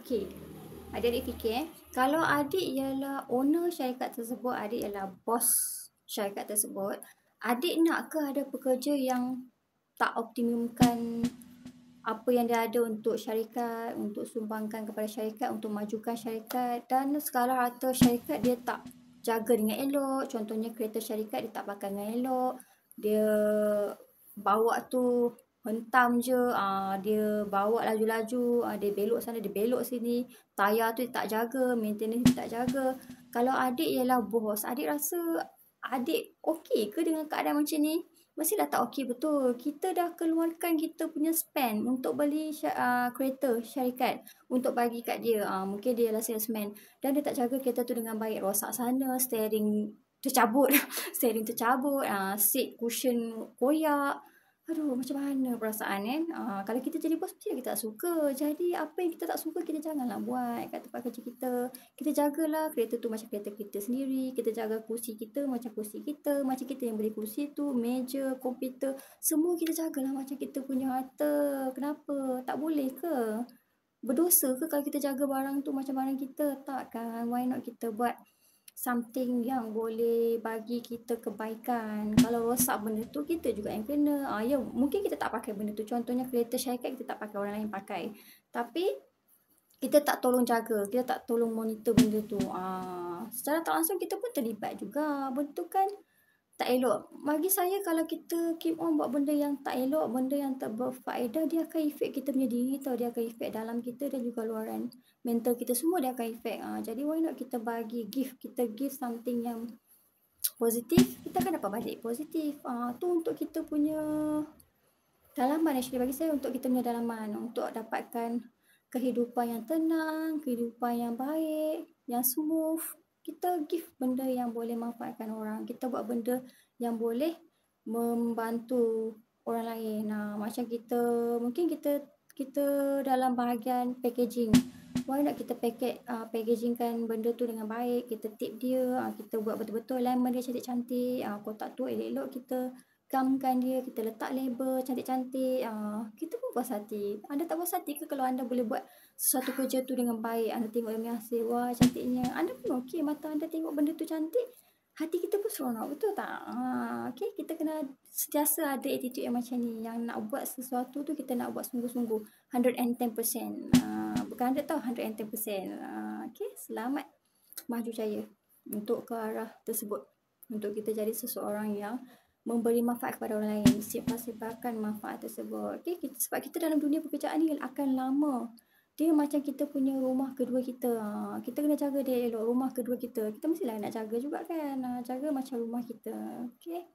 Okey, adik-adik fikir kalau adik ialah owner syarikat tersebut, adik ialah bos syarikat tersebut, adik nak ke ada pekerja yang tak optimumkan apa yang dia ada untuk syarikat, untuk sumbangkan kepada syarikat, untuk majukan syarikat, dan segala harta syarikat dia tak jaga dengan elok. Contohnya kereta syarikat dia tak pakai dengan elok, dia bawa tu hentam je, dia bawa laju-laju, dia belok sana, dia belok sini, tayar tu dia tak jaga, maintenance dia tak jaga. Kalau adik ialah bos, adik rasa adik okey ke dengan keadaan macam ni? Mestilah tak okey betul. Kita dah keluarkan kita punya spend untuk beli kereta syarikat untuk bagi kat dia. Mungkin dia adalah salesman dan dia tak jaga kereta tu dengan baik. Rosak sana, steering tercabut, steering tercabut, seat cushion koyak. Aduh, macam mana perasaan kan? Kalau kita jadi bos, mesti kita tak suka. Jadi, apa yang kita tak suka, kita janganlah buat kat tempat kerja kita. Kita jagalah kereta tu macam kereta kita sendiri. Kita jaga kursi kita macam kursi kita. Macam kita yang beli kursi tu, meja, komputer. Semua kita jagalah macam kita punya harta. Kenapa? Tak boleh ke? Berdosa ke kalau kita jaga barang tu macam barang kita? Tak kan? Why not kita buat something yang boleh bagi kita kebaikan. Kalau rosak benda tu, kita juga yang kena. Ya, mungkin kita tak pakai benda tu. Contohnya kereta syarikat kita tak pakai, orang lain pakai. Tapi kita tak tolong jaga, kita tak tolong monitor benda tu. Secara tak langsung kita pun terlibat juga. Benda tu kan tak elok. Bagi saya kalau kita keep on buat benda yang tak elok, benda yang tak berfaedah, dia akan efek kita punya diri tau. Dia akan efek dalam kita dan juga luaran mental kita, semua dia akan efek. Jadi why not kita kita give something yang positif, kita akan dapat balik positif. Tu untuk kita punya dalaman, actually bagi saya untuk kita punya dalaman, untuk dapatkan kehidupan yang tenang, kehidupan yang baik, yang smooth. Kita give benda yang boleh manfaatkan orang. Kita buat benda yang boleh membantu orang lain. Macam kita, mungkin kita dalam bahagian packaging. Why not kita packagingkan benda tu dengan baik, kita tip dia, kita buat betul-betul alignment dia cantik-cantik, kotak tu elok-elok kita gamkan dia, kita letak label cantik-cantik. Kita pun puas hati. Anda tak puas hati ke kalau anda boleh buat sesuatu kerja tu dengan baik? Anda tengok dia hasil, wah cantiknya. Anda pun okey, mata anda tengok benda tu cantik, hati kita pun seronok, betul tak? Okay, kita kena sentiasa ada attitude yang macam ni. Yang nak buat sesuatu tu, kita nak buat sungguh-sungguh. 110%. Bukan 100 tau, 110%. Okay, selamat maju jaya untuk ke arah tersebut. Untuk kita jadi seseorang yang memberi manfaat kepada orang lain, sebarkan manfaat tersebut. Okay, sebab kita dalam dunia pekerjaan ni akan lama. Dia macam kita punya rumah kedua kita. Kita kena jaga dia elok, rumah kedua kita. Kita mestilah nak jaga juga kan. Jaga macam rumah kita. Okay.